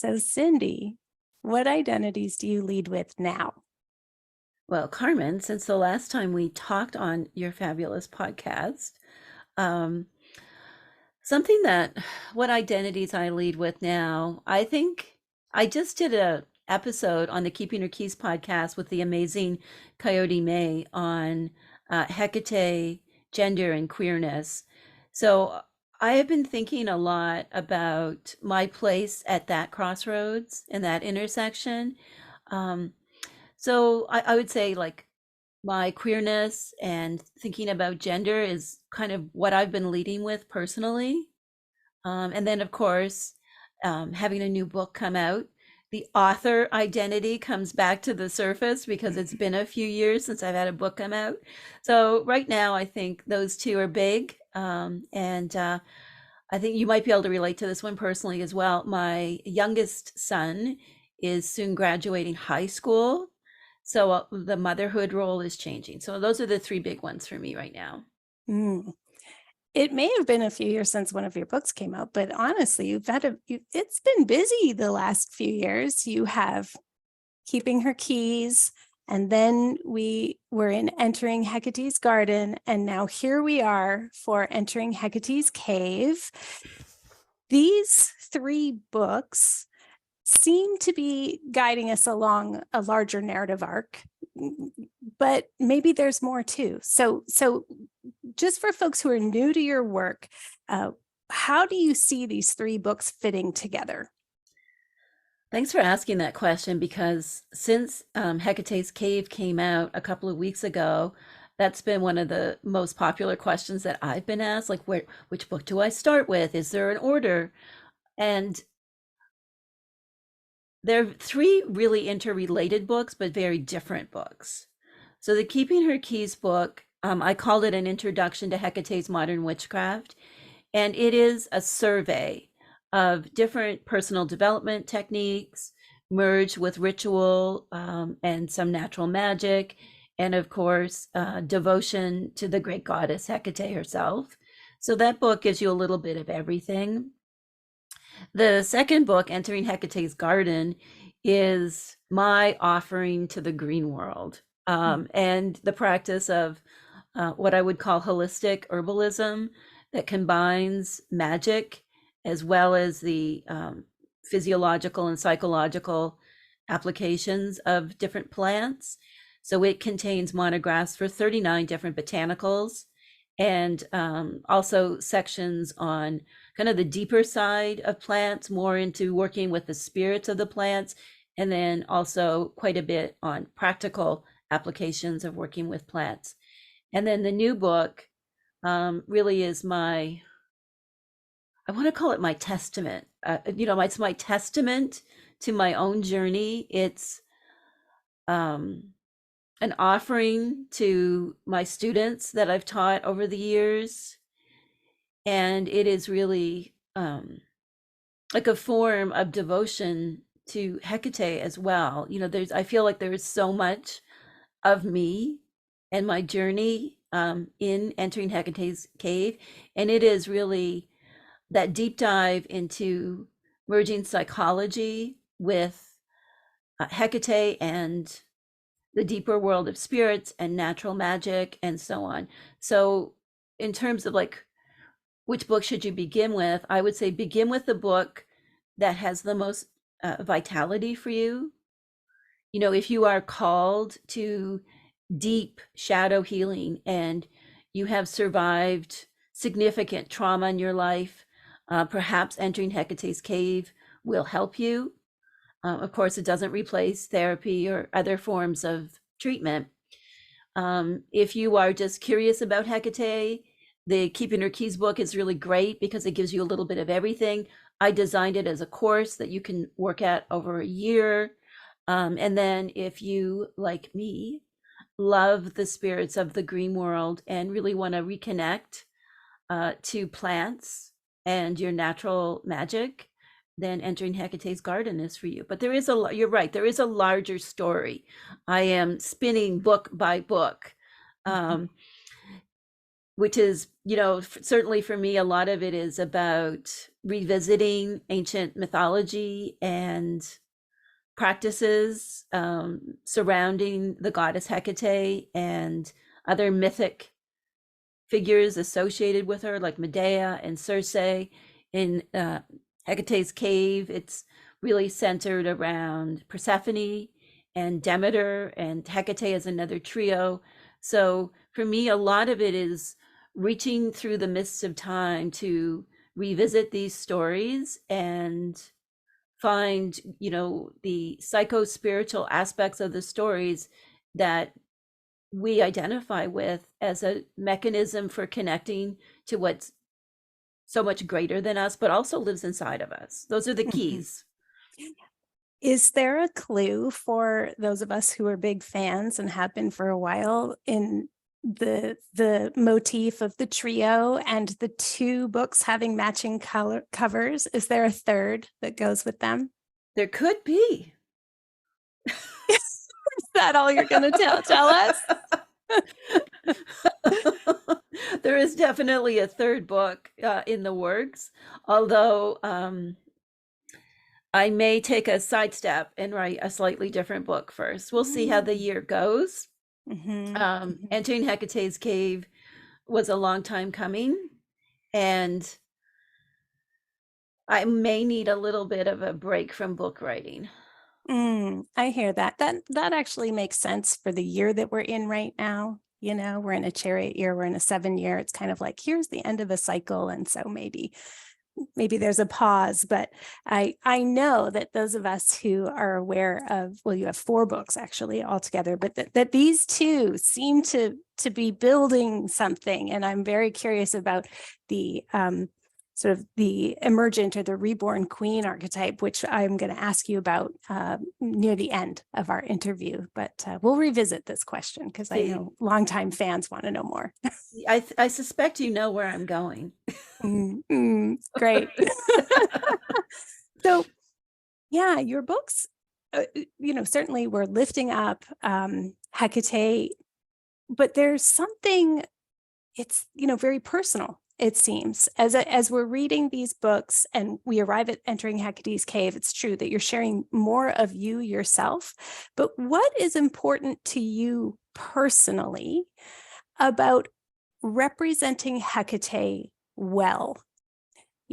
So, Cindy, what identities do you lead with now? Well, Carmen, since the last time we talked on your fabulous podcast, um, something that what identities I lead with now, I think I just did a episode on the Keeping Her Keys podcast with the amazing Coyote May on Hekate, gender, and queerness. So I have been thinking a lot about my place at that crossroads and that intersection. Um, so I would say like my queerness and thinking about gender is kind of what I've been leading with personally. And then, of course, having a new book come out, the author identity comes back to the surface because it's been a few years since I've had a book come out. So right now, I think those two are big. And I think you might be able to relate to this one personally as well. My youngest son is soon graduating high school. So the motherhood role is changing. So those are the three big ones for me right now. Mm. It may have been a few years since one of your books came out, but honestly, it's been busy the last few years. You have Keeping Her Keys, and then we were in Entering Hecate's Garden, and now here we are for Entering Hecate's Cave. These three books seem to be guiding us along a larger narrative arc, but maybe there's more too. So just for folks who are new to your work, how do you see these three books fitting together? Thanks for asking that question because since Hecate's Cave came out a couple of weeks ago, that's been one of the most popular questions that I've been asked. Like, which book do I start with? Is there an order? And there are three really interrelated books, but very different books. So the Keeping Her Keys book, I called it an introduction to Hecate's modern witchcraft, and it is a survey of different personal development techniques merged with ritual and some natural magic, and of course, devotion to the great goddess Hekate herself. So that book gives you a little bit of everything. The second book, Entering Hecate's Garden, is my offering to the green world and the practice of what I would call holistic herbalism that combines magic as well as the physiological and psychological applications of different plants. So it contains monographs for 39 different botanicals and also sections on kind of the deeper side of plants, more into working with the spirits of the plants, and then also quite a bit on practical applications of working with plants. And then the new book really is I want to call it my testament. It's my testament to my own journey. It's an offering to my students that I've taught over the years. And it is really like a form of devotion to Hecate as well. I feel like there is so much of me and my journey in entering Hecate's cave. And it is really that deep dive into merging psychology with Hecate and the deeper world of spirits and natural magic and so on. So in terms of like, which book should you begin with? I would say begin with the book that has the most vitality for you. If you are called to deep shadow healing and you have survived significant trauma in your life, perhaps entering Hecate's cave will help you. Of course, it doesn't replace therapy or other forms of treatment. If you are just curious about Hecate, the Keeping Her Keys book is really great because it gives you a little bit of everything. I designed it as a course that you can work at over a year. And then if you, like me, love the spirits of the green world and really want to reconnect to plants and your natural magic, then Entering Hecate's Garden is for you. But you're right, there is a larger story. I am spinning book by book, which is, certainly for me, a lot of it is about revisiting ancient mythology and practices surrounding the goddess Hekate and other mythic figures associated with her, like Medea and Circe. In Hecate's cave, it's really centered around Persephone and Demeter, and Hecate is another trio. So for me, a lot of it is reaching through the mists of time to revisit these stories and find, the psycho-spiritual aspects of the stories that we identify with as a mechanism for connecting to what's so much greater than us, but also lives inside of us. Those are the keys. Is there a clue for those of us who are big fans and have been for a while in the motif of the trio and the two books having matching covers? Is there a third that goes with them? There could be. Is that all you're going to tell us? There is definitely a third book in the works, although I may take a sidestep and write a slightly different book first. We'll see how the year goes. Entering Hecate's cave was a long time coming, and I may need a little bit of a break from book writing. I hear that. That actually makes sense for the year that we're in right now. We're in a chariot year, we're in a 7-year. It's kind of like, here's the end of a cycle. And so maybe there's a pause, but I know that those of us who are aware of, well, you have 4 books actually altogether, but that these two seem to be building something. And I'm very curious about the sort of the emergent or the reborn queen archetype, which I'm going to ask you about near the end of our interview. But we'll revisit this question because I know longtime fans want to know more. I suspect you know where I'm going. Great. So, yeah, your books, certainly we're lifting up Hecate, but there's something, it's, very personal. It seems as we're reading these books and we arrive at entering Hecate's cave, it's true that you're sharing more of you yourself. But what is important to you personally about representing Hecate well?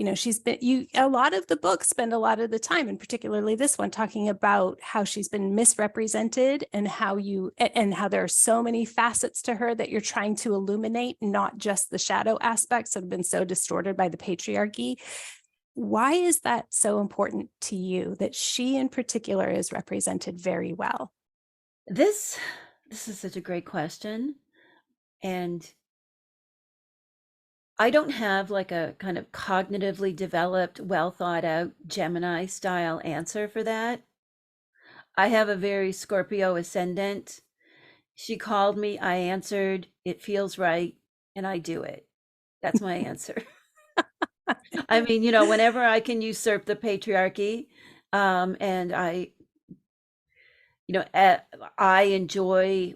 A lot of the books spend a lot of the time, and particularly this one, talking about how she's been misrepresented and how there are so many facets to her that you're trying to illuminate, not just the shadow aspects that have been so distorted by the patriarchy. Why is that so important to you that she in particular is represented very well? This is such a great question. And I don't have like a kind of cognitively developed, well thought out Gemini style answer for that. I have a very Scorpio ascendant. She called me, I answered, it feels right, and I do it. That's my answer. I mean, whenever I can usurp the patriarchy, and I enjoy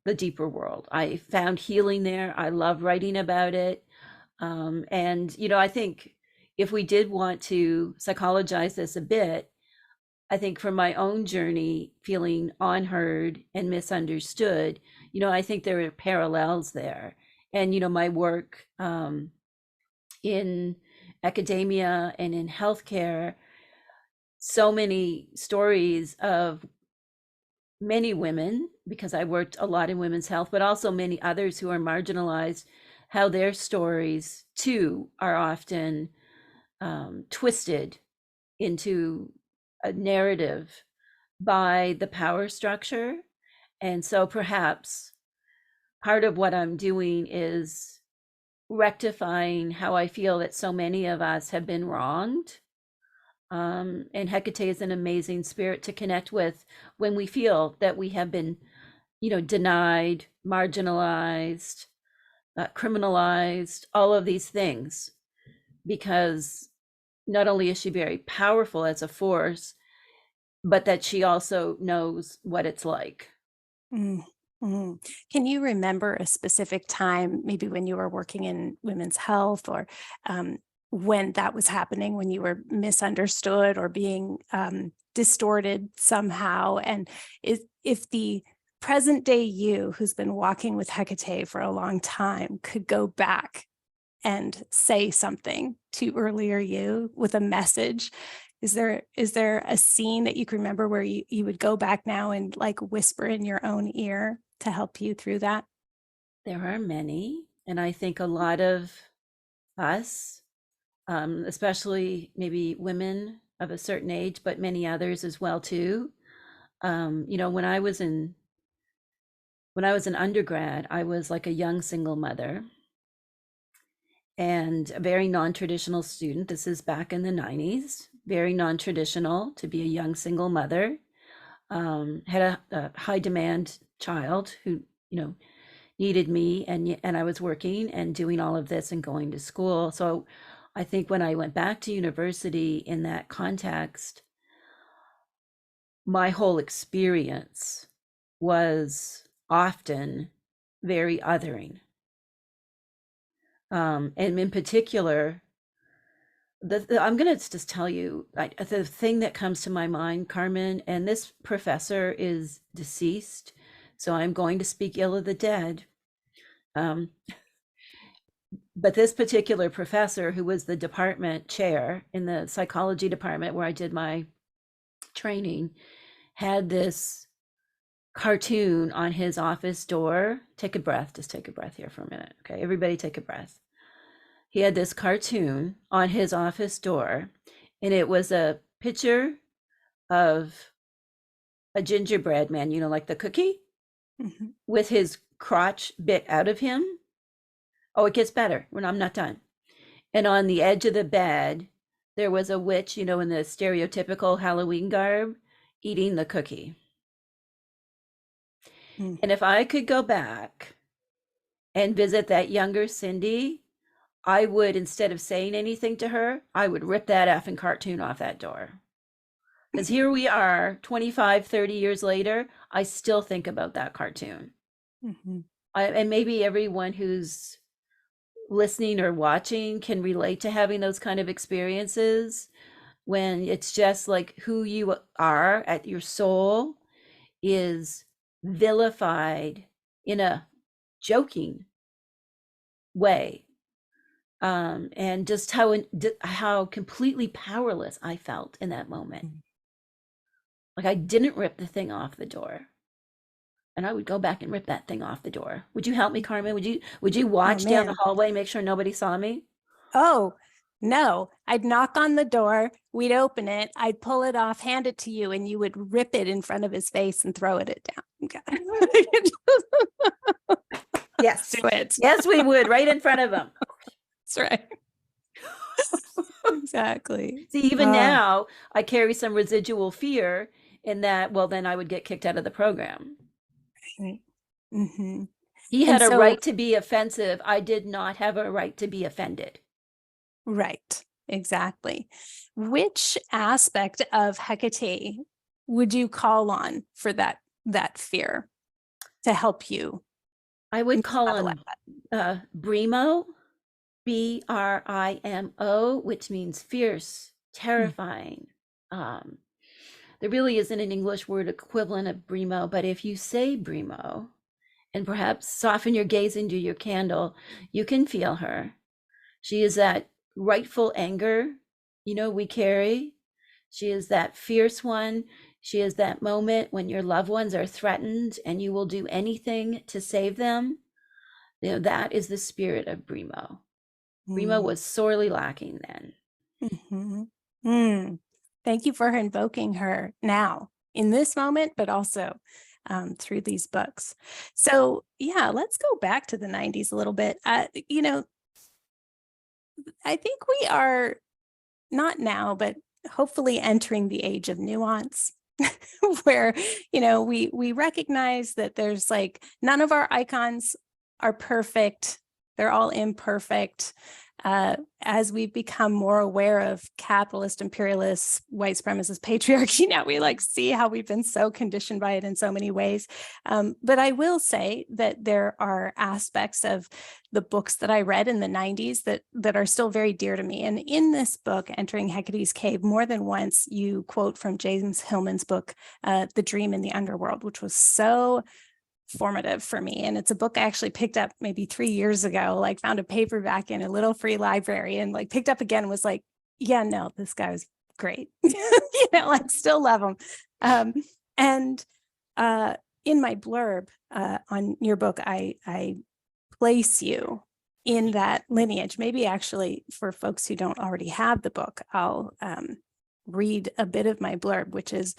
the deeper world. I found healing there. I love writing about it. And, I think if we did want to psychologize this a bit, I think for my own journey, feeling unheard and misunderstood, I think there are parallels there. And, my work in academia and in healthcare, so many stories of many women, because I worked a lot in women's health, but also many others who are marginalized, how their stories too are often twisted into a narrative by the power structure. And so perhaps part of what I'm doing is rectifying how I feel that so many of us have been wronged. And Hecate is an amazing spirit to connect with when we feel that we have been, denied, marginalized, criminalized, all of these things, because not only is she very powerful as a force, but that she also knows what it's like. Mm-hmm. Can you remember a specific time, maybe when you were working in women's health or when that was happening, when you were misunderstood or being distorted somehow. And if the present day you, who's been walking with Hekate for a long time, could go back and say something to earlier you with a message, is there a scene that you can remember where you would go back now and like whisper in your own ear to help you through that? There are many, and I think a lot of us, especially maybe women of a certain age, but many others as well too. When I was an undergrad, I was like a young single mother and a very non-traditional student. This is back in the 90s, very non-traditional to be a young single mother. Had a high demand child who, needed me, and I was working and doing all of this and going to school. So I think when I went back to university in that context, my whole experience was often very othering. And in particular, I'm going to just tell you the thing that comes to my mind, Carmen, and this professor is deceased, so I'm going to speak ill of the dead. But this particular professor, who was the department chair in the psychology department where I did my training, had this cartoon on his office door. Take a breath, just take a breath here for a minute. Okay, everybody take a breath. He had this cartoon on his office door, and it was a picture of a gingerbread man, like the cookie, with his crotch bit out of him. Oh, it gets better when I'm not done. And on the edge of the bed, there was a witch, in the stereotypical Halloween garb, eating the cookie. And if I could go back and visit that younger Cindy, I would, instead of saying anything to her, I would rip that effing cartoon off that door. Because here we are, 25, 30 years later, I still think about that cartoon. And maybe everyone who's listening or watching can relate to having those kind of experiences when it's just like who you are at your soul is vilified in a joking way. And just how completely powerless I felt in that moment. Like I didn't rip the thing off the door, and I would go back and rip that thing off the door. Would you help me, Carmen? Would you watch down the hallway and make sure nobody saw me? Oh, no. I'd knock on the door, we'd open it, I'd pull it off, hand it to you, and you would rip it in front of his face and throw it down. Yes. Do it. Yes, we would, right in front of him. That's right. Exactly. See, even now, I carry some residual fear in that, well, then I would get kicked out of the program. Right. He had a right to be offensive. I did not have a right to be offended. Right. Exactly. Which aspect of Hekate would you call on for that fear to help you? I would call on Brimo, Brimo, which means fierce, terrifying. There really isn't an English word equivalent of Brimo, but if you say Brimo and perhaps soften your gaze into your candle, you can feel her. She is that rightful anger, we carry. She is that fierce one. She is that moment when your loved ones are threatened and you will do anything to save them. That is the spirit of Brimo. Brimo was sorely lacking then. Thank you for invoking her now in this moment, but also through these books. So yeah, let's go back to the 90s a little bit. I think we are not now, but hopefully entering the age of nuance where, we recognize that there's like none of our icons are perfect. They're all imperfect. as we've become more aware of capitalist, imperialist, white supremacist patriarchy, now we like see how we've been so conditioned by it in so many ways. But I will say that there are aspects of the books that I read in the 90s that are still very dear to me. And in this book, Entering Hecate's Cave, more than once you quote from James Hillman's book, The Dream in the Underworld, which was so formative for me. And it's a book I actually picked up maybe 3 years ago, like found a paperback in a little free library and like picked up again and was like, yeah, no, this guy was great. Like still love him. And in my blurb on your book, I place you in that lineage. Maybe actually for folks who don't already have the book, I'll read a bit of my blurb, which is,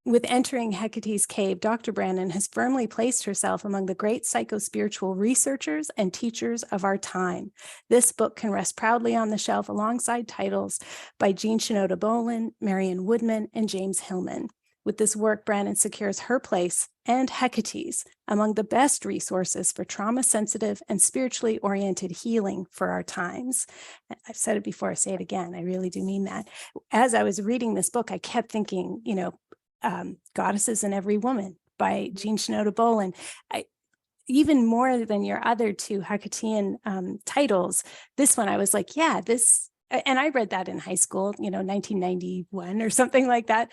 with Entering Hecate's Cave, Dr. Brandon has firmly placed herself among the great psycho-spiritual researchers and teachers of our time. This book can rest proudly on the shelf alongside titles by Jean Shinoda Bolen, Marion Woodman, and James Hillman. With this work, Brandon secures her place and Hecate's among the best resources for trauma-sensitive and spiritually oriented healing for our times. I've said it before, I say it again. I really do mean that. As I was reading this book, I kept thinking, Goddesses in Every Woman by Jean Shinoda Bolen. Even more than your other two Hecatean titles, this one I was like, yeah, this, and I read that in high school, 1991 or something like that.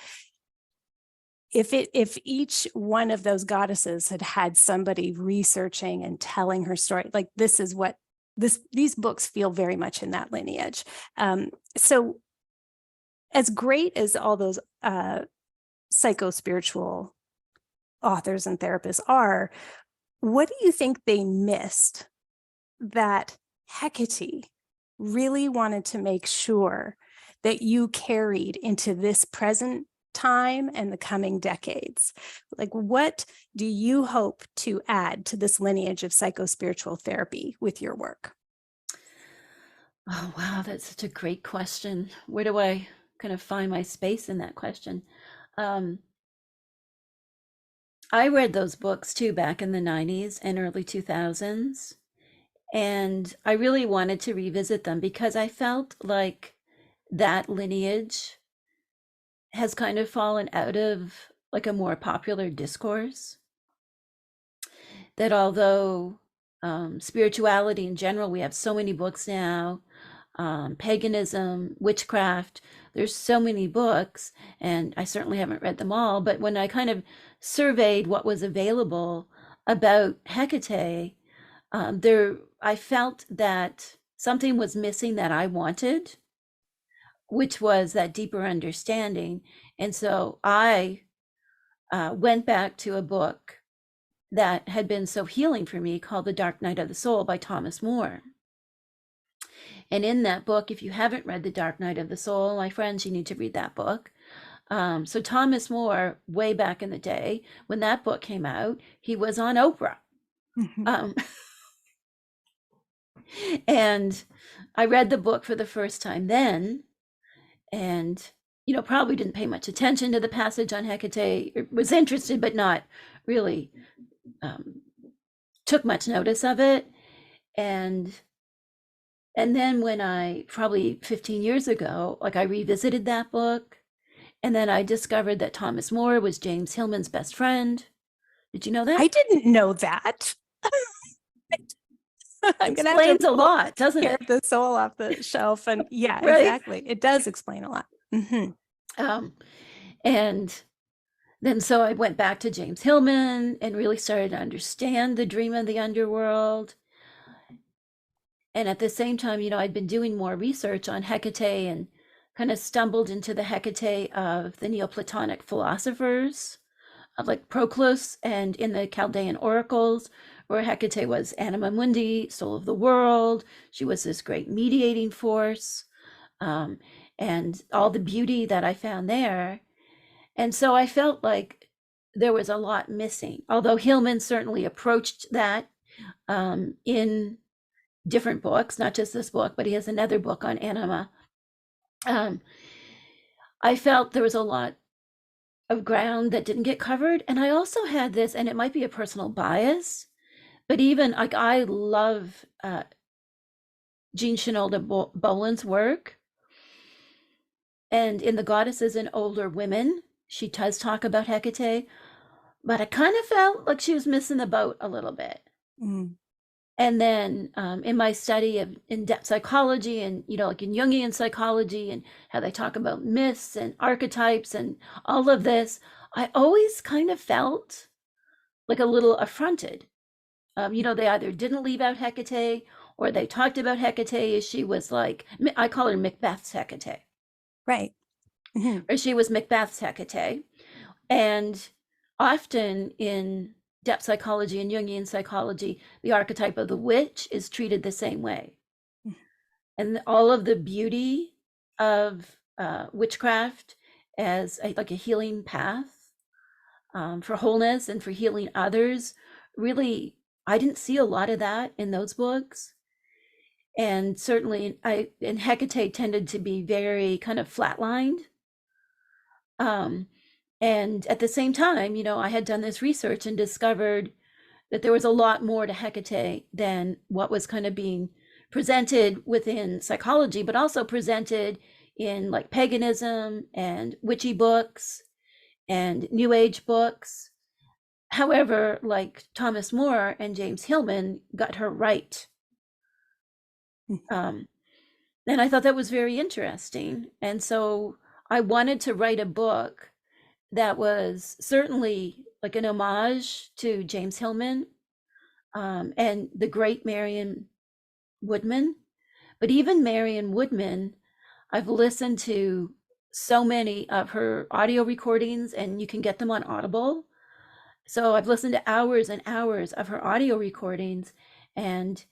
If each one of those goddesses had somebody researching and telling her story, like this is what these books feel very much in that lineage. So as great as all those psycho-spiritual authors and therapists are, what do you think they missed that Hekate really wanted to make sure that you carried into this present time and the coming decades? Like, what do you hope to add to this lineage of psycho-spiritual therapy with your work? Oh, wow, that's such a great question. Where do I kind of find my space in that question? I read those books too back in the 90s and early 2000s, and I really wanted to revisit them because I felt like that lineage has kind of fallen out of like a more popular discourse. That although spirituality in general, we have so many books now, paganism, witchcraft, there's so many books, and I certainly haven't read them all, but when I kind of surveyed what was available about Hekate, I felt that something was missing that I wanted, which was that deeper understanding. And so I went back to a book that had been so healing for me called The Dark Night of the Soul by Thomas More. And in that book, if you haven't read The Dark Night of the Soul, my friends, you need to read that book. So Thomas More, way back in the day, when that book came out, he was on Oprah. And I read the book for the first time then, and probably didn't pay much attention to the passage on Hekate. Was interested, but not really took much notice of it. And then when I, probably 15 years ago, like I revisited that book, and then I discovered that Thomas More was James Hillman's best friend. Did you know that? I didn't know that. I'm gonna explains a lot, doesn't it? The soul off the shelf, and yeah, right? Exactly. It does explain a lot. And then so I went back to James Hillman and really started to understand the dream of the underworld. And at the same time, I'd been doing more research on Hekate and kind of stumbled into the Hekate of the Neoplatonic philosophers, of like Proclus, and in the Chaldean oracles, where Hekate was anima mundi, soul of the world. She was this great mediating force, and all the beauty that I found there. And so I felt like there was a lot missing, although Hillman certainly approached that in different books, not just this book, but he has another book on anima. I felt there was a lot of ground that didn't get covered. And I also had this, and it might be a personal bias, but even like I love Jean Shinoda Boland's work. And in The Goddesses and Older Women, she does talk about Hecate, but I kind of felt like she was missing the boat a little bit. Mm. And then in my study of in-depth psychology and, like in Jungian psychology and how they talk about myths and archetypes and all of this, I always kind of felt like a little affronted. They either didn't leave out Hecate or they talked about Hecate as she was like, I call her Macbeth's Hecate. Right. Mm-hmm. Or she was Macbeth's Hecate. And often in depth psychology and Jungian psychology, the archetype of the witch is treated the same way. And all of the beauty of witchcraft as like a healing path for wholeness and for healing others, really, I didn't see a lot of that in those books. And certainly and Hecate tended to be very kind of flatlined. And at the same time, I had done this research and discovered that there was a lot more to Hecate than what was kind of being presented within psychology, but also presented in like paganism and witchy books and New Age books. However, like Thomas More and James Hillman got her right. And I thought that was very interesting. And so I wanted to write a book that was certainly like an homage to James Hillman and the great Marion Woodman. But even Marion Woodman, I've listened to so many of her audio recordings, and you can get them on Audible. So I've listened to hours and hours of her audio recordings, and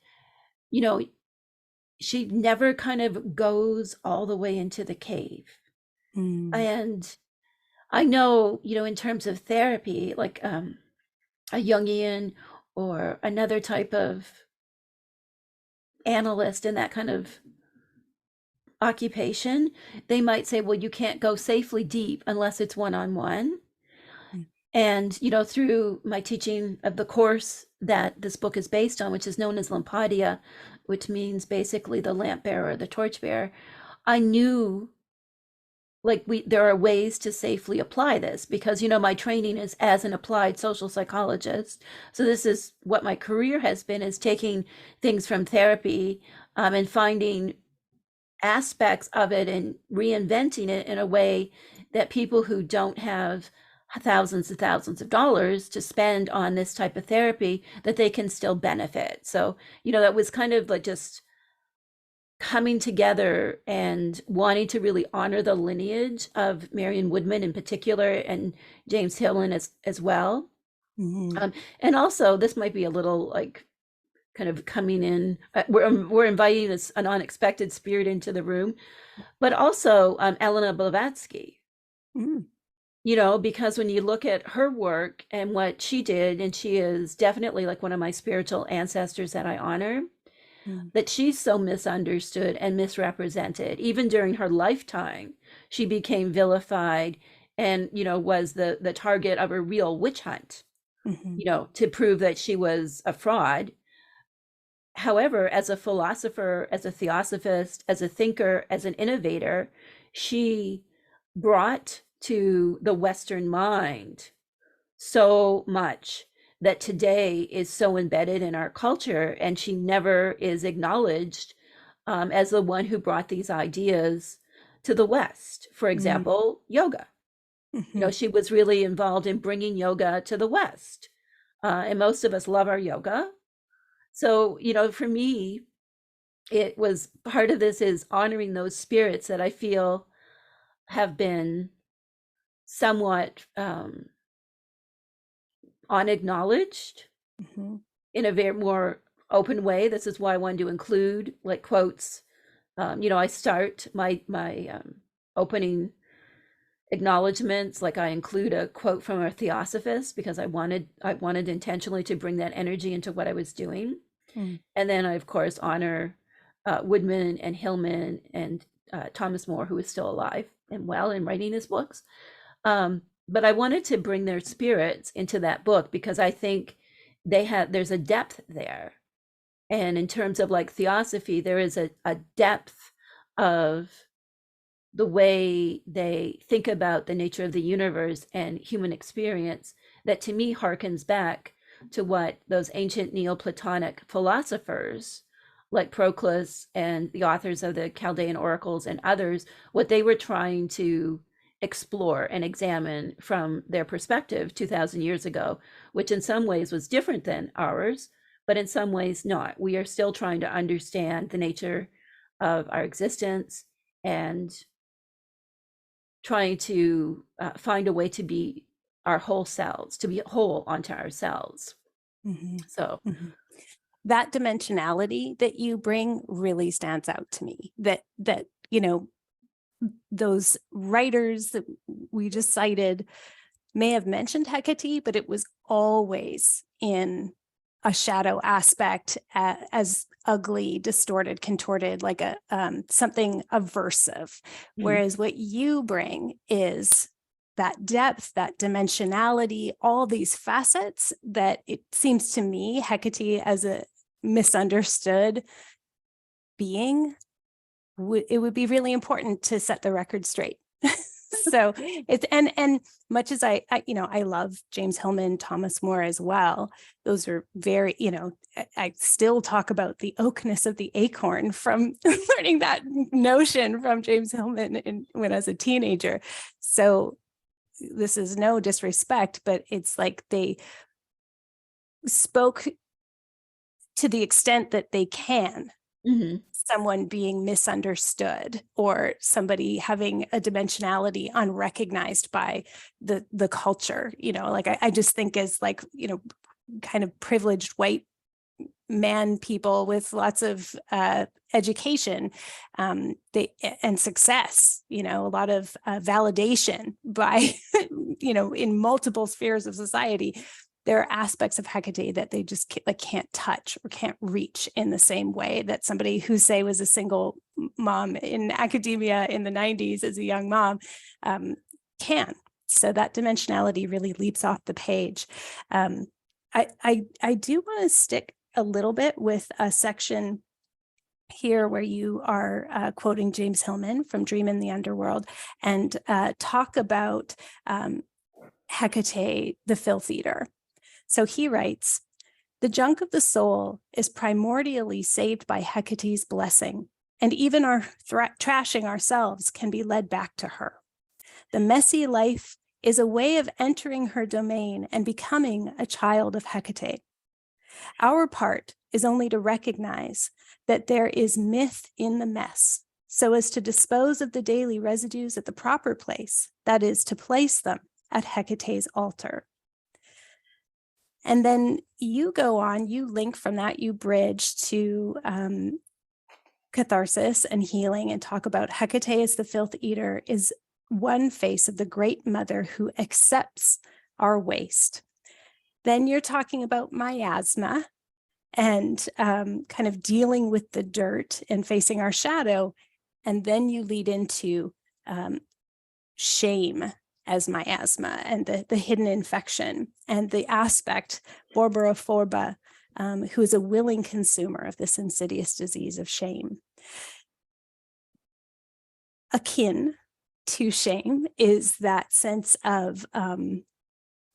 she never kind of goes all the way into the cave. And I know, in terms of therapy, like a Jungian or another type of analyst in that kind of occupation, they might say, well, you can't go safely deep unless it's one-on-one. And, through my teaching of the course that this book is based on, which is known as Lampadia, which means basically the lamp bearer, the torch bearer, I knew like there are ways to safely apply this because, my training is as an applied social psychologist. So this is what my career has been, is taking things from therapy and finding aspects of it and reinventing it in a way that people who don't have thousands and thousands of dollars to spend on this type of therapy, that they can still benefit. So, that was kind of like just coming together and wanting to really honor the lineage of Marion Woodman in particular and James Hillman as well. And also, this might be a little like kind of coming in, we're inviting an unexpected spirit into the room, but also Elena Blavatsky. Because when you look at her work and what she did, and she is definitely like one of my spiritual ancestors that I honor, that she's so misunderstood and misrepresented. Even during her lifetime, she became vilified and, was the target of a real witch hunt, to prove that she was a fraud. However, as a philosopher, as a theosophist, as a thinker, as an innovator, she brought to the Western mind so much that today is so embedded in our culture, and she never is acknowledged as the one who brought these ideas to the West. For example, yoga. She was really involved in bringing yoga to the West, and most of us love our yoga. So, for me, it was part of this is honoring those spirits that I feel have been somewhat unacknowledged in a very more open way. This is why I wanted to include like quotes. I start my opening acknowledgments, like I include a quote from a theosophist because I wanted intentionally to bring that energy into what I was doing. And then I of course honor Woodman and Hillman and Thomas More, who is still alive and well and writing his books. But I wanted to bring their spirits into that book because I think there's a depth there. And in terms of like theosophy, there is a depth of the way they think about the nature of the universe and human experience that to me harkens back to what those ancient Neoplatonic philosophers like Proclus and the authors of the Chaldean oracles and others, what they were trying to explore and examine from their perspective 2000 years ago, which in some ways was different than ours, but in some ways not. We are still trying to understand the nature of our existence and trying to find a way to be our whole selves, to be whole onto ourselves. Mm-hmm. So Mm-hmm. That dimensionality that you bring really stands out to me. That those writers that we just cited may have mentioned Hecate, but it was always in a shadow aspect, as ugly, distorted, contorted, like a something aversive. Whereas what you bring is that depth, that dimensionality, all these facets that it seems to me Hecate as a misunderstood being, it would be really important to set the record straight. So it's and much as I love James Hillman, Thomas More as well. Those are very, I still talk about the oakness of the acorn from learning that notion from James Hillman when I was a teenager. So this is no disrespect, but it's like they spoke to the extent that they can. Mm-hmm. Someone being misunderstood or somebody having a dimensionality unrecognized by the culture, like I just think as like, kind of privileged white man people with lots of education and success, a lot of validation by, in multiple spheres of society. There are aspects of Hecate that they just can't touch or can't reach in the same way that somebody who, say, was a single mom in academia in the 90s as a young mom can. So that dimensionality really leaps off the page. I do want to stick a little bit with a section here where you are quoting James Hillman from Dream in the Underworld and talk about Hecate, the filth eater. So he writes, "The junk of the soul is primordially saved by Hecate's blessing, and even our trashing ourselves can be led back to her. The messy life is a way of entering her domain and becoming a child of Hecate. Our part is only to recognize that there is myth in the mess, so as to dispose of the daily residues at the proper place, that is, to place them at Hecate's altar." And then you go on, you link from that, you bridge to catharsis and healing and talk about Hecate as the filth eater is one face of the great mother who accepts our waste. Then you're talking about miasma and kind of dealing with the dirt and facing our shadow. And then you lead into shame as miasma and the hidden infection and the aspect, Borborophoba, who is a willing consumer of this insidious disease of shame. Akin to shame is that sense of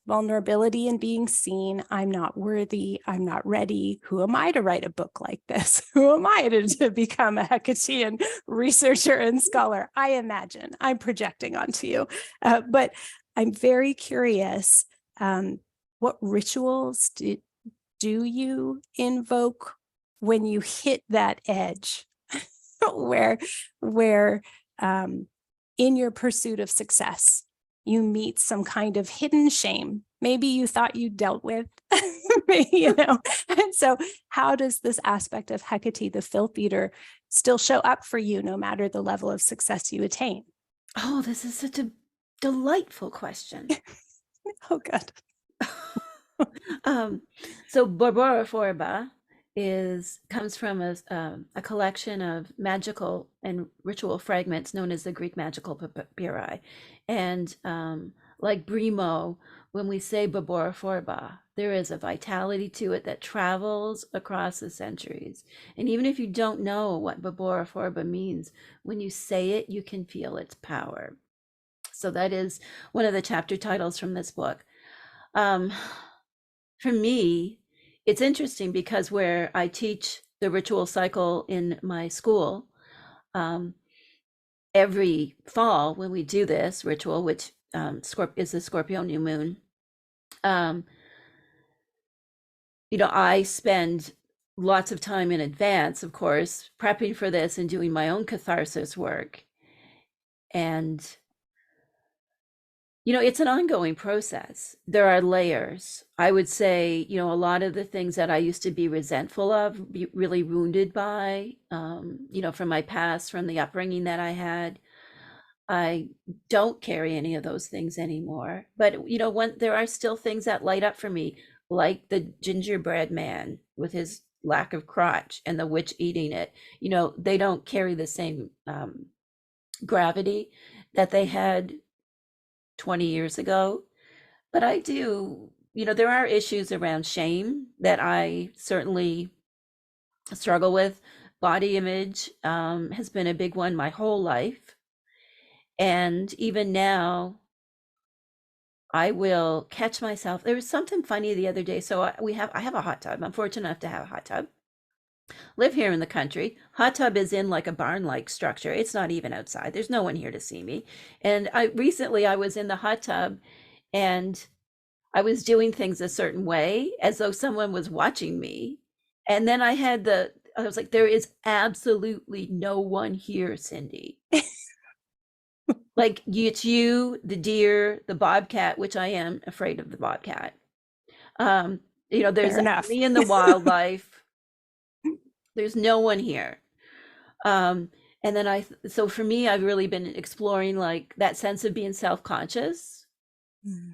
vulnerability and being seen. I'm not worthy. I'm not ready. Who am I to write a book like this? Who am I to become a Hecatean researcher and scholar? I imagine I'm projecting onto you. But I'm very curious, what rituals do you invoke when you hit that edge where in your pursuit of success, you meet some kind of hidden shame, maybe you thought you dealt with, and so how does this aspect of Hecate, the filth eater, still show up for you no matter the level of success you attain? Oh, this is such a delightful question. Oh, God. So Borborophoba comes from a collection of magical and ritual fragments known as the Greek magical papyri. And Like Brimo, when we say Babora Forba, there is a vitality to it that travels across the centuries. And even if you don't know what Babora Forba means, when you say it, you can feel its power. So that is one of the chapter titles from this book. For me, it's interesting because where I teach the ritual cycle in my school, every fall when we do this ritual, which is the Scorpio new moon, I spend lots of time in advance, of course, prepping for this and doing my own catharsis work. And it's an ongoing process. There are layers. I would say, a lot of the things that I used to be resentful of, be really wounded by, from my past, from the upbringing that I had, I don't carry any of those things anymore. But, when there are still things that light up for me, like the gingerbread man with his lack of crotch and the witch eating it, they don't carry the same gravity that they had 20 years ago. But I do, there are issues around shame that I certainly struggle with. Body image has been a big one my whole life. And even now, I will catch myself. There was something funny the other day. So I have a hot tub. I'm fortunate enough to have a hot tub. Live here in the country. Hot tub is in like a barn-like structure. It's not even outside. There's no one here to see me. And recently I was in the hot tub and I was doing things a certain way as though someone was watching me. And then I was like, there is absolutely no one here, Cindy. Like it's you, the deer, the bobcat, which I am afraid of the bobcat. There's me and the wildlife. There's no one here. And then so for me, I've really been exploring like that sense of being self-conscious,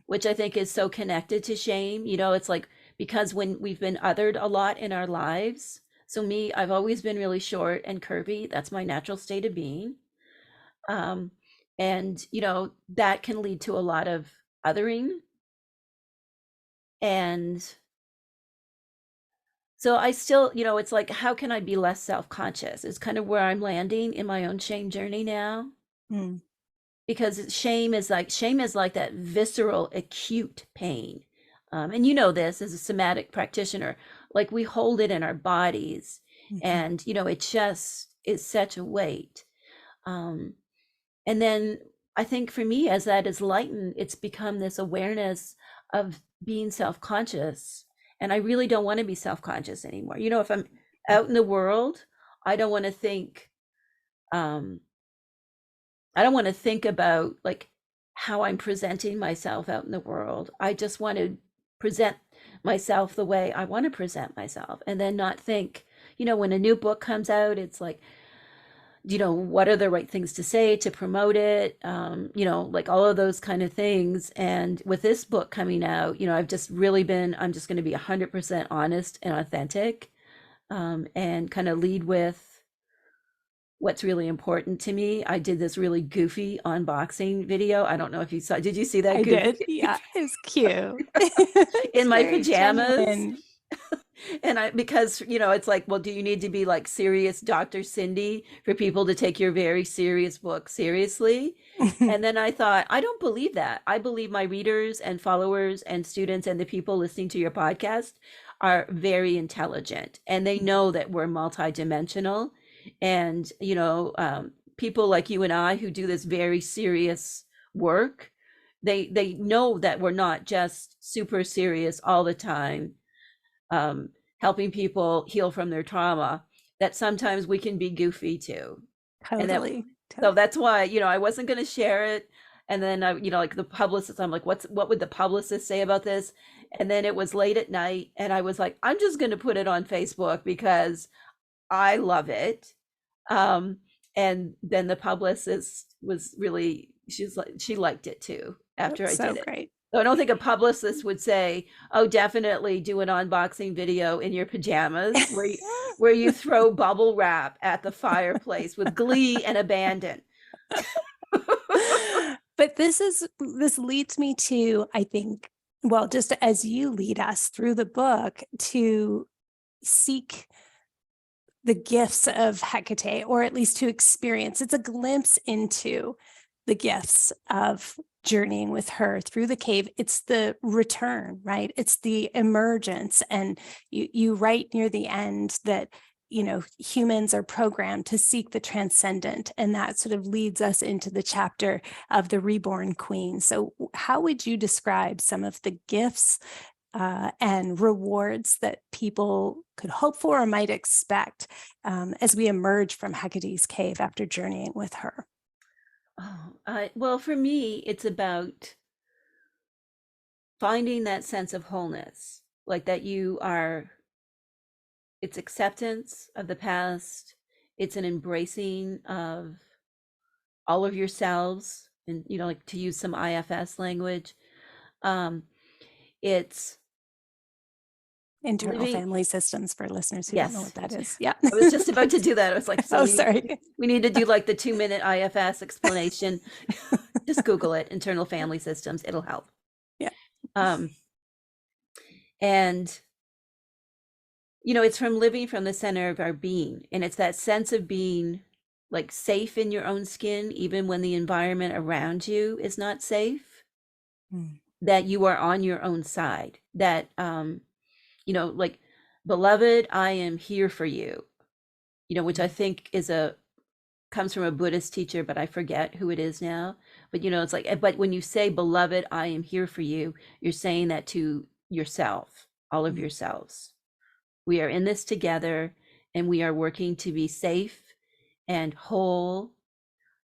which I think is so connected to shame. It's like, because when we've been othered a lot in our lives. So me, I've always been really short and curvy. That's my natural state of being. And, that can lead to a lot of othering. And so I still, it's like, how can I be less self-conscious? It's kind of where I'm landing in my own shame journey now. Because shame is like that visceral, acute pain. And this as a somatic practitioner, like we hold it in our bodies. And, it just is such a weight. And then I think for me, as that is lightened, it's become this awareness of being self-conscious. And I really don't want to be self-conscious anymore. If I'm out in the world, I don't want to think, about like how I'm presenting myself out in the world. I just want to present myself the way I want to present myself, and then not think, when a new book comes out, it's like, what are the right things to say to promote it? Like all of those kind of things. And with this book coming out, I'm just going to be 100% honest and authentic, and kind of lead with what's really important to me. I did this really goofy unboxing video. I don't know if you saw, did you see that? I did. Yeah, it's cute. In my pajamas. And because, it's like, well, do you need to be like serious Dr. Cindy for people to take your very serious book seriously? And then I thought, I don't believe that. I believe my readers and followers and students and the people listening to your podcast are very intelligent, and they know that we're multidimensional. And, people like you and I who do this very serious work, they know that we're not just super serious all the time, helping people heal from their trauma, that sometimes we can be goofy too. Totally. So that's why, I wasn't going to share it. And then I, like the publicist, I'm like, what would the publicist say about this? And then it was late at night and I was like, I'm just going to put it on Facebook because I love it. And then the publicist was really, she liked it too after I did it. Great. So I don't think a publicist would say, oh, definitely do an unboxing video in your pajamas where you throw bubble wrap at the fireplace with glee and abandon. But But this leads me to, I think, well, just as you lead us through the book to seek the gifts of Hecate, or at least to experience. It's a glimpse into the gifts of journeying with her through the cave. It's the return, right? It's the emergence. And you write near the end that, humans are programmed to seek the transcendent. And that sort of leads us into the chapter of the reborn queen. So how would you describe some of the gifts and rewards that people could hope for or might expect as we emerge from Hecate's cave after journeying with her? Well, for me, it's about finding that sense of wholeness, like that it's acceptance of the past, it's an embracing of all of yourselves, and, like, to use some IFS language. It's Internal family systems for listeners who don't know what that is. Yeah. I was just about to do that. I was like, sorry. We need to do like the 2-minute IFS explanation. Just Google it, internal family systems. It'll help. Yeah. And, it's from living from the center of our being. And it's that sense of being like safe in your own skin, even when the environment around you is not safe, that you are on your own side, that, like, beloved, I am here for you, which I think comes from a Buddhist teacher, but I forget who it is now. But, it's like, but when you say, beloved, I am here for you, you're saying that to yourself, all of yourselves. We are in this together, and we are working to be safe and whole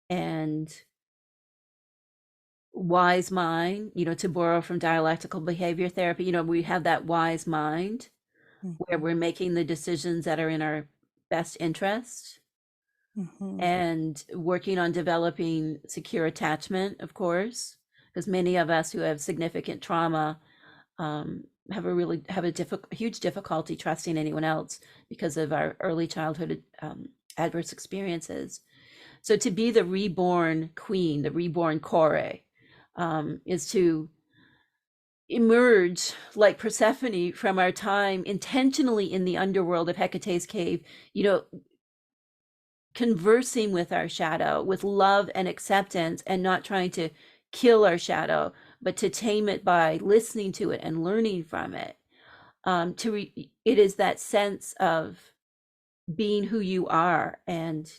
and wise mind, to borrow from dialectical behavior therapy. We have that wise mind where we're making the decisions that are in our best interest, and working on developing secure attachment, of course, because many of us who have significant trauma have a huge difficulty trusting anyone else because of our early childhood adverse experiences. So to be the reborn queen, the reborn Kore, is to emerge like Persephone from our time intentionally in the underworld of Hecate's cave, conversing with our shadow with love and acceptance, and not trying to kill our shadow, but to tame it by listening to it and learning from it. It is that sense of being who you are and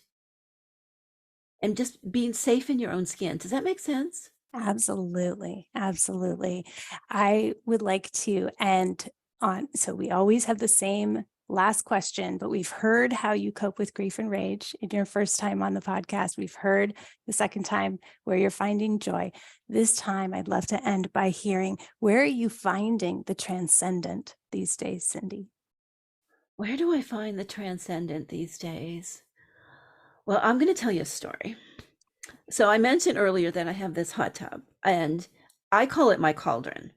just being safe in your own skin. Does that make sense? Absolutely. Absolutely. I would like to end on, so we always have the same last question, but we've heard how you cope with grief and rage in your first time on the podcast. We've heard the second time where you're finding joy. This time, I'd love to end by hearing, where are you finding the transcendent these days, Cindy? Where do I find the transcendent these days? Well, I'm going to tell you a story. So I mentioned earlier that I have this hot tub, and I call it my cauldron.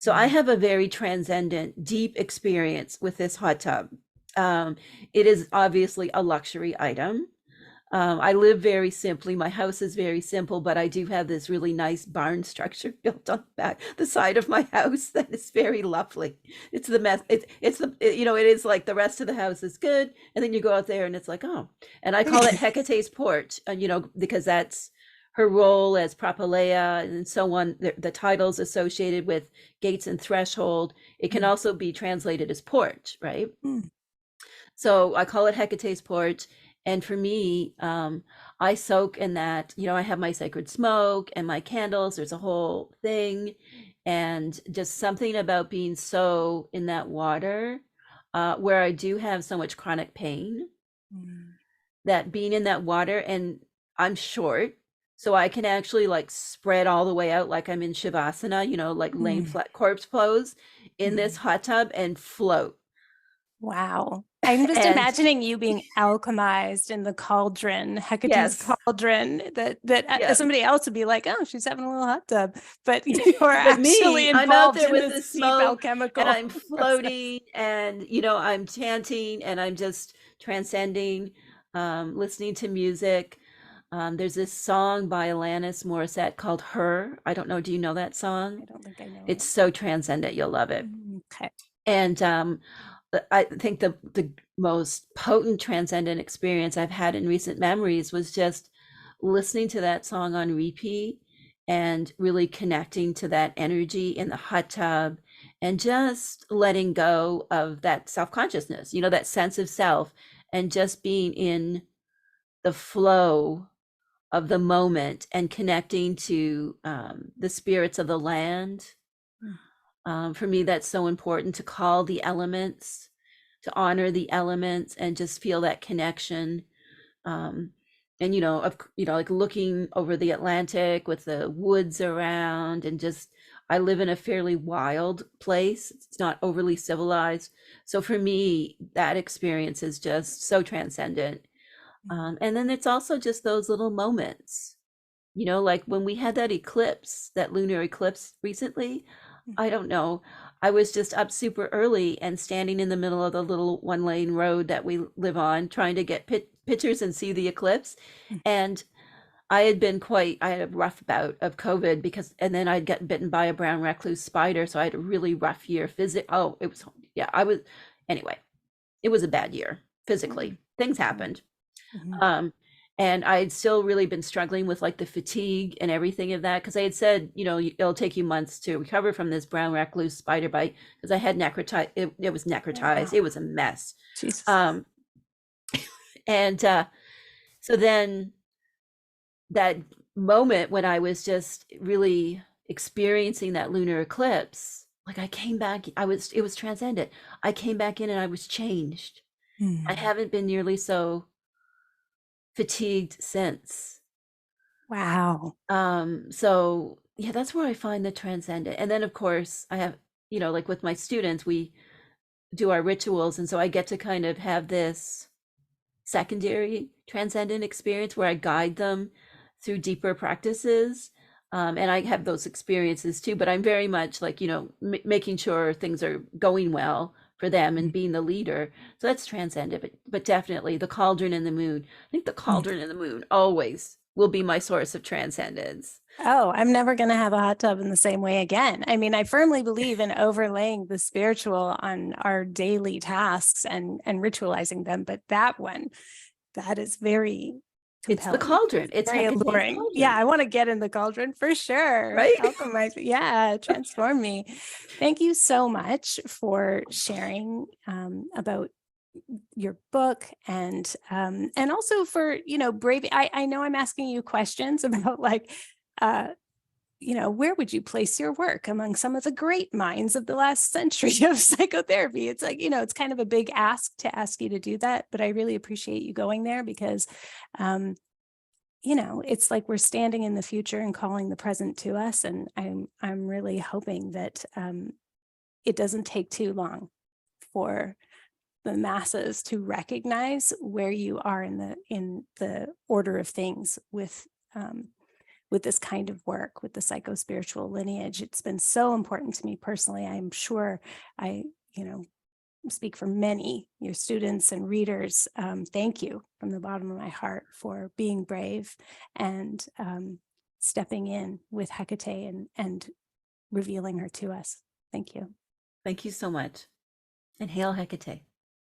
So I have a very transcendent, deep experience with this hot tub. It is obviously a luxury item. I live very simply. My house is very simple, but I do have this really nice barn structure built on the side of my house that is very lovely. It's the mess. It is like the rest of the house is good, and then you go out there and it's like, oh. And I call it Hecate's porch, because that's her role as Propylaea and so on. The titles associated with gates and threshold. It can also be translated as porch, right? So I call it Hecate's porch. And for me, I soak in that, I have my sacred smoke and my candles. There's a whole thing. And just something about being so in that water, where I do have so much chronic pain, that being in that water, and I'm short, so I can actually like spread all the way out like I'm in Shavasana, like laying flat corpse pose in this hot tub and float. Wow. I'm just imagining you being alchemized in the cauldron, Hecate's cauldron, that somebody else would be like, oh, she's having a little hot tub. But you're actually involved, I'm out there with the smoke, alchemical and I'm floating and, I'm chanting and I'm just transcending, listening to music. There's this song by Alanis Morissette called Her. I don't know. Do you know that song? I don't think I know It's it. so transcendent. You'll love it. Okay. And I think the most potent transcendent experience I've had in recent memories was just listening to that song on repeat and really connecting to that energy in the hot tub and just letting go of that self-consciousness, that sense of self, and just being in the flow of the moment and connecting to the spirits of the land. For me, that's so important, to call the elements, to honor the elements, and just feel that connection. And like looking over the Atlantic with the woods around, and just, I live in a fairly wild place. It's not overly civilized. So for me, that experience is just so transcendent. And then it's also just those little moments, like when we had that eclipse, that lunar eclipse recently. I don't know. I was just up super early and standing in the middle of the little one lane road that we live on, trying to get pictures and see the eclipse. And I had a rough bout of COVID and then I'd gotten bitten by a brown recluse spider. So I had a really rough year anyway, it was a bad year physically. Things happened. And I had still really been struggling with like the fatigue and everything of that, because I had said, it'll take you months to recover from this brown recluse spider bite, because I had necrotized. It was necrotized. It was a mess. Jesus. And so then that moment when I was just really experiencing that lunar eclipse, like I came back, it was transcendent. I came back in and I was changed. I haven't been nearly so fatigued since. Wow. So yeah, that's where I find the transcendent. And then of course I have, like with my students, we do our rituals, and so I get to kind of have this secondary transcendent experience where I guide them through deeper practices. And I have those experiences too, but I'm very much like, making sure things are going well for them and being the leader. So that's transcendent, but definitely the cauldron and the moon. I think the cauldron and the moon always will be my source of transcendence. Oh, I'm never going to have a hot tub in the same way again. I mean, I firmly believe in overlaying the spiritual on our daily tasks and ritualizing them. But that is very compelling. It's the cauldron. It's very alluring. Cauldron. Yeah, I want to get in the cauldron for sure. Right? Alchemize. Yeah, transform me. Thank you so much for sharing about your book and also for brave. I know I'm asking you questions about like where would you place your work among some of the great minds of the last century of psychotherapy? It's like, it's kind of a big ask to ask you to do that, but I really appreciate you going there, because it's like we're standing in the future and calling the present to us, and I'm really hoping that it doesn't take too long for the masses to recognize where you are in the order of things with this kind of work, with the psycho-spiritual lineage. It's been so important to me personally. I'm sure I speak for many your students and readers. Thank you from the bottom of my heart for being brave and stepping in with Hekate and revealing her to us. Thank you. Thank you so much. And hail Hekate.